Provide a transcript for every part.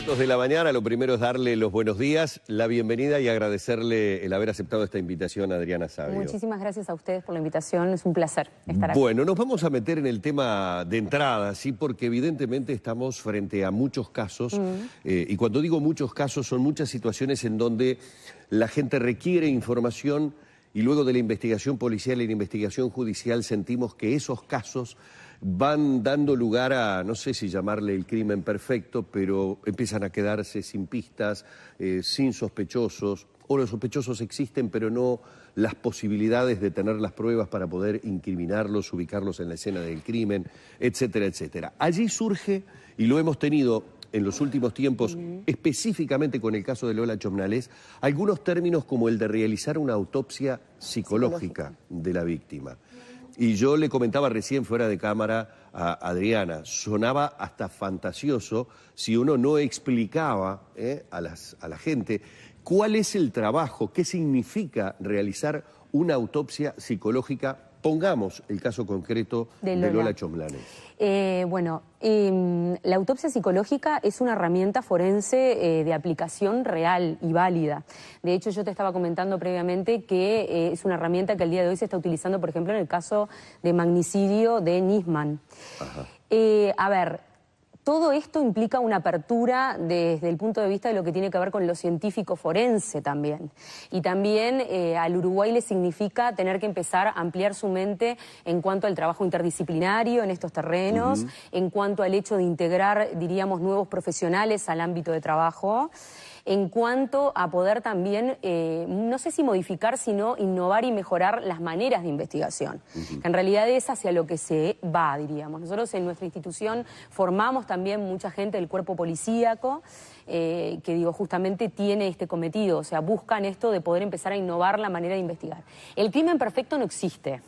Minutos de la mañana, lo primero es darle los buenos días, la bienvenida y agradecerle el haber aceptado esta invitación a Adriana Savio. Muchísimas gracias a ustedes por la invitación, es un placer estar aquí. Bueno, nos vamos a meter en el tema de entrada, ¿sí? Porque evidentemente estamos frente a muchos casos, y cuando digo muchos casos son muchas situaciones en donde la gente requiere información y luego de la investigación policial y la investigación judicial sentimos que esos casos van dando lugar a, no sé si llamarle el crimen perfecto, pero empiezan a quedarse sin pistas, sin sospechosos, o los sospechosos existen, pero no las posibilidades de tener las pruebas para poder incriminarlos, ubicarlos en la escena del crimen, etcétera, etcétera. Allí surge, y lo hemos tenido en los últimos tiempos, específicamente con el caso de Lola Chomnales, algunos términos como el de realizar una autopsia psicológica de la víctima. Y yo le comentaba recién fuera de cámara a Adriana, sonaba hasta fantasioso si uno no explicaba a la gente cuál es el trabajo, qué significa realizar una autopsia psicológica. Pongamos el caso concreto de Lola Chomnales. La autopsia psicológica es una herramienta forense de aplicación real y válida. De hecho, yo te estaba comentando previamente que es una herramienta que al día de hoy se está utilizando, por ejemplo, en el caso de magnicidio de Nisman. Todo esto implica una apertura desde el punto de vista de lo que tiene que ver con lo científico forense también. Y también al Uruguay le significa tener que empezar a ampliar su mente en cuanto al trabajo interdisciplinario en estos terrenos, en cuanto al hecho de integrar, diríamos, nuevos profesionales al ámbito de trabajo, en cuanto a poder también, no sé si modificar, sino innovar y mejorar las maneras de investigación. Que en realidad es hacia lo que se va, diríamos. Nosotros en nuestra institución formamos también mucha gente del cuerpo policíaco, que digo, justamente tiene este cometido, o sea, buscan esto de poder empezar a innovar la manera de investigar. El crimen perfecto no existe.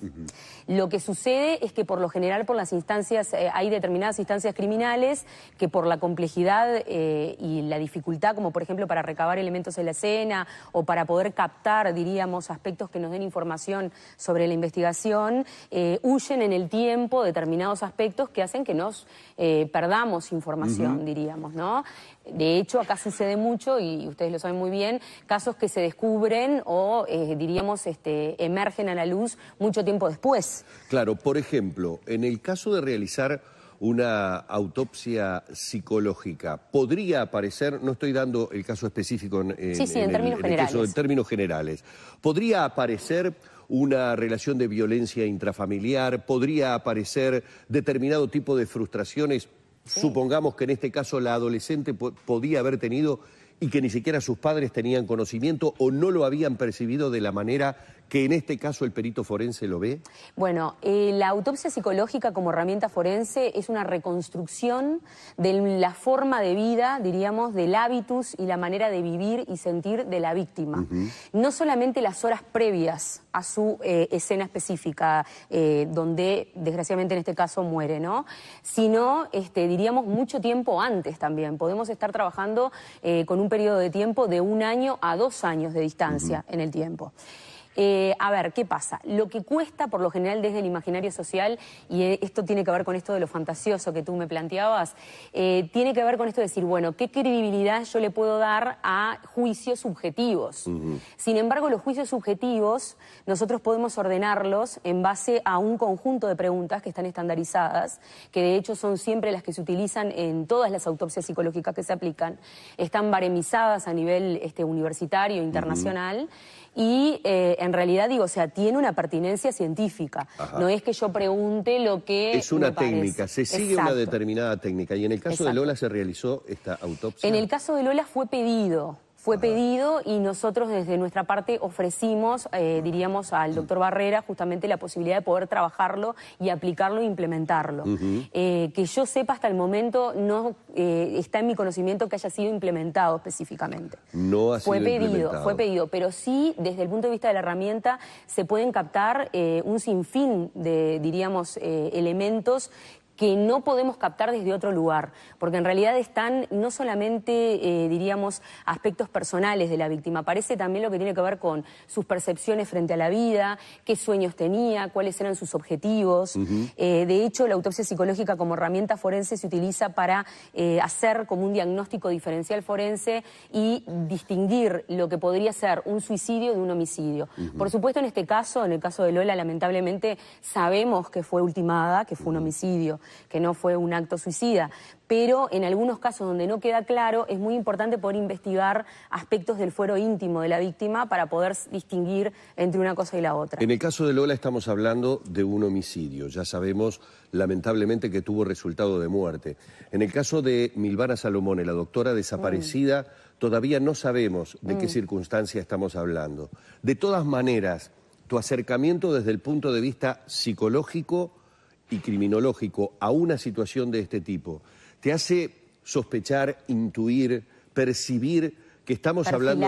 Lo que sucede es que por lo general por las instancias, hay determinadas instancias criminales que por la complejidad y la dificultad, como por ejemplo para recabar elementos en la escena o para poder captar, diríamos, aspectos que nos den información sobre la investigación, huyen en el tiempo determinados aspectos que hacen que nos perdamos información, diríamos, ¿no? De hecho, acá sucede mucho, y ustedes lo saben muy bien, casos que se descubren o, diríamos, emergen a la luz mucho tiempo después. Claro, por ejemplo, en el caso de realizar una autopsia psicológica, podría aparecer, no estoy dando el caso específico en términos generales, podría aparecer una relación de violencia intrafamiliar, podría aparecer determinado tipo de frustraciones. Supongamos que en este caso la adolescente podía haber tenido y que ni siquiera sus padres tenían conocimiento o no lo habían percibido de la manera que en este caso el perito forense lo ve. Bueno, la autopsia psicológica como herramienta forense es una reconstrucción de la forma de vida, diríamos, del hábitus y la manera de vivir y sentir de la víctima. No solamente las horas previas a su escena específica, donde desgraciadamente en este caso muere, ¿no? Sino, diríamos, mucho tiempo antes también. Podemos estar trabajando con un periodo de tiempo de 1 año a 2 años de distancia en el tiempo. ¿Qué pasa? Lo que cuesta por lo general desde el imaginario social, y esto tiene que ver con esto de lo fantasioso que tú me planteabas, tiene que ver con esto de decir, bueno, ¿qué credibilidad yo le puedo dar a juicios subjetivos? Sin embargo, los juicios subjetivos nosotros podemos ordenarlos en base a un conjunto de preguntas que están estandarizadas, que de hecho son siempre las que se utilizan en todas las autopsias psicológicas que se aplican, están baremizadas a nivel universitario, internacional, y en realidad, digo, o sea, tiene una pertinencia científica. No es que yo pregunte lo que es una técnica, se sigue una determinada técnica. Y en el caso de Lola se realizó esta autopsia. En el caso de Lola fue pedido. Fue pedido y nosotros desde nuestra parte ofrecimos, diríamos, al doctor Barrera justamente la posibilidad de poder trabajarlo y aplicarlo e implementarlo. Que yo sepa hasta el momento no está en mi conocimiento que haya sido implementado específicamente. No ha sido implementado. Fue pedido, pero sí desde el punto de vista de la herramienta se pueden captar un sinfín de, diríamos, elementos que no podemos captar desde otro lugar, porque en realidad están no solamente, diríamos, aspectos personales de la víctima, aparece también lo que tiene que ver con sus percepciones frente a la vida, qué sueños tenía, cuáles eran sus objetivos. De hecho, la autopsia psicológica como herramienta forense se utiliza para hacer como un diagnóstico diferencial forense y distinguir lo que podría ser un suicidio de un homicidio. Por supuesto, en este caso, en el caso de Lola, lamentablemente sabemos que fue ultimada, que fue un homicidio, que no fue un acto suicida, pero en algunos casos donde no queda claro es muy importante poder investigar aspectos del fuero íntimo de la víctima para poder distinguir entre una cosa y la otra. En el caso de Lola estamos hablando de un homicidio, ya sabemos lamentablemente que tuvo resultado de muerte. En el caso de Milvana Salomone, la doctora desaparecida, todavía no sabemos de qué circunstancia estamos hablando. De todas maneras, tu acercamiento desde el punto de vista psicológico y criminológico a una situación de este tipo, ¿te hace sospechar, intuir, percibir que estamos hablando,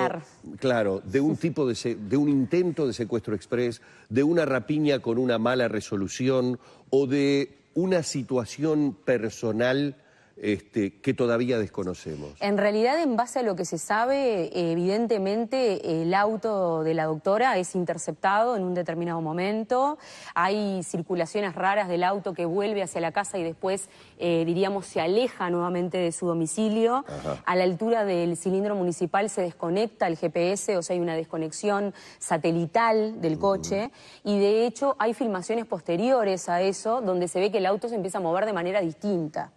claro, de un tipo de un intento de secuestro exprés, de una rapiña con una mala resolución o de una situación personal que todavía desconocemos? En realidad, en base a lo que se sabe, evidentemente el auto de la doctora es interceptado en un determinado momento. Hay circulaciones raras del auto que vuelve hacia la casa y después, diríamos, se aleja nuevamente de su domicilio. A la altura del cilindro municipal se desconecta el GPS, o sea, hay una desconexión satelital del coche. Y de hecho hay filmaciones posteriores a eso donde se ve que el auto se empieza a mover de manera distinta.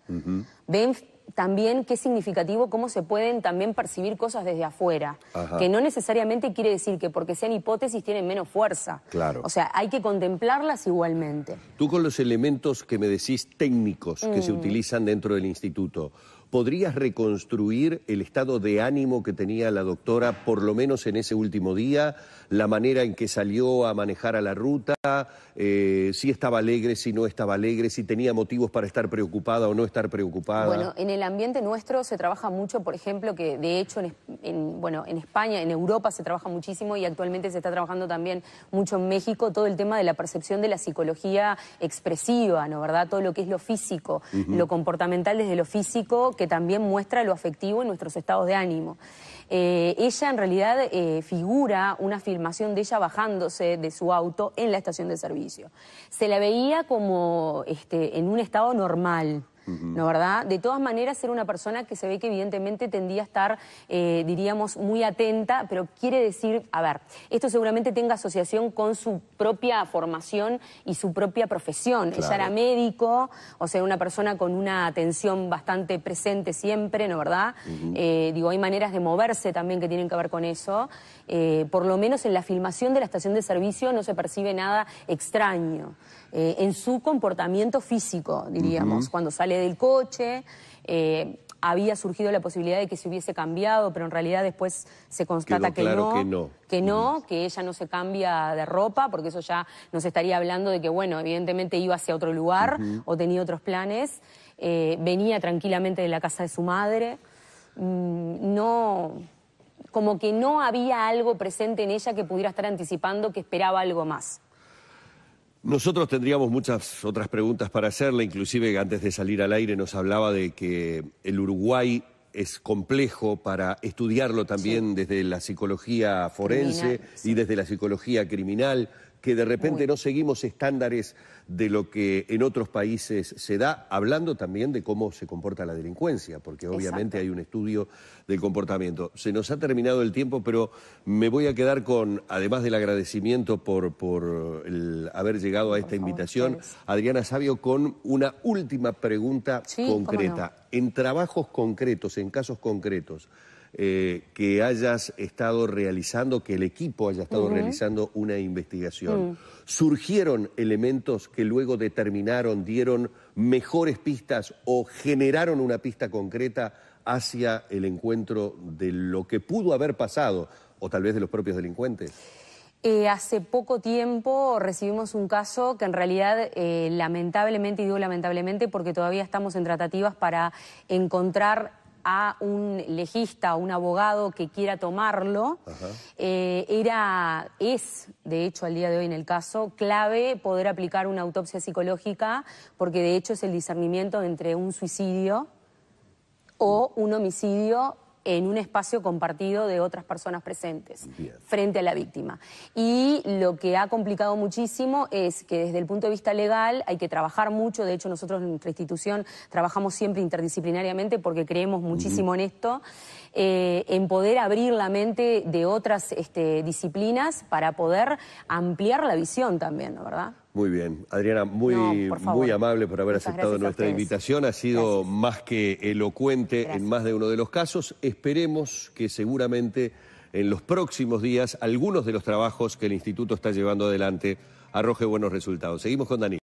Ven también qué significativo, cómo se pueden también percibir cosas desde afuera, que no necesariamente quiere decir que porque sean hipótesis tienen menos fuerza. Claro. O sea, hay que contemplarlas igualmente. Tú con los elementos que me decís técnicos que se utilizan dentro del instituto, ¿podrías reconstruir el estado de ánimo que tenía la doctora, por lo menos en ese último día? La manera en que salió a manejar a la ruta, si estaba alegre, si no estaba alegre, si tenía motivos para estar preocupada o no estar preocupada. Bueno, en el ambiente nuestro se trabaja mucho, por ejemplo, que de hecho en España, en Europa se trabaja muchísimo y actualmente se está trabajando también mucho en México, todo el tema de la percepción de la psicología expresiva, ¿no? ¿Verdad? Todo lo que es lo físico, lo comportamental desde lo físico, que también muestra lo afectivo en nuestros estados de ánimo. Ella en realidad figura una filmación de ella bajándose de su auto en la estación de servicio. Se la veía como en un estado normal, ¿no, verdad? De todas maneras era una persona que se ve que evidentemente tendía a estar, diríamos, muy atenta, pero quiere decir, a ver, esto seguramente tenga asociación con su propia formación y su propia profesión. Claro. Ella era médico, o sea, una persona con una atención bastante presente siempre, ¿no, verdad? Digo, hay maneras de moverse también que tienen que ver con eso. Por lo menos en la filmación de la estación de servicio no se percibe nada extraño. En su comportamiento físico, diríamos, cuando sale del coche, había surgido la posibilidad de que se hubiese cambiado, pero en realidad después se constata que ella no se cambia de ropa, porque eso ya nos estaría hablando de que, bueno, evidentemente iba hacia otro lugar o tenía otros planes, venía tranquilamente de la casa de su madre, como que no había algo presente en ella que pudiera estar anticipando que esperaba algo más. Nosotros tendríamos muchas otras preguntas para hacerle, inclusive antes de salir al aire nos hablaba de que el Uruguay es complejo para estudiarlo también desde la psicología forense y desde la psicología criminal, que de repente no seguimos estándares de lo que en otros países se da, hablando también de cómo se comporta la delincuencia, porque obviamente hay un estudio del comportamiento. Se nos ha terminado el tiempo, pero me voy a quedar con, además del agradecimiento por el haber llegado a esta invitación, Adriana Savio, con una última pregunta concreta. En trabajos concretos, en casos concretos, que hayas estado realizando, que el equipo haya estado realizando una investigación. ¿Surgieron elementos que luego determinaron, dieron mejores pistas o generaron una pista concreta hacia el encuentro de lo que pudo haber pasado, o tal vez de los propios delincuentes? Hace poco tiempo recibimos un caso que en realidad, lamentablemente, y digo lamentablemente porque todavía estamos en tratativas para encontrar a un legista, a un abogado que quiera tomarlo, es, de hecho, al día de hoy en el caso, clave poder aplicar una autopsia psicológica, porque de hecho es el discernimiento entre un suicidio o un homicidio en un espacio compartido de otras personas presentes frente a la víctima. Y lo que ha complicado muchísimo es que desde el punto de vista legal hay que trabajar mucho. De hecho, nosotros en nuestra institución trabajamos siempre interdisciplinariamente porque creemos muchísimo en esto, en poder abrir la mente de otras disciplinas para poder ampliar la visión también, ¿no? ¿Verdad? Muy bien. Adriana, muy amable por haber aceptado nuestra invitación. Ha sido más que elocuente en más de uno de los casos. Esperemos que seguramente en los próximos días algunos de los trabajos que el Instituto está llevando adelante arroje buenos resultados. Seguimos con Dani.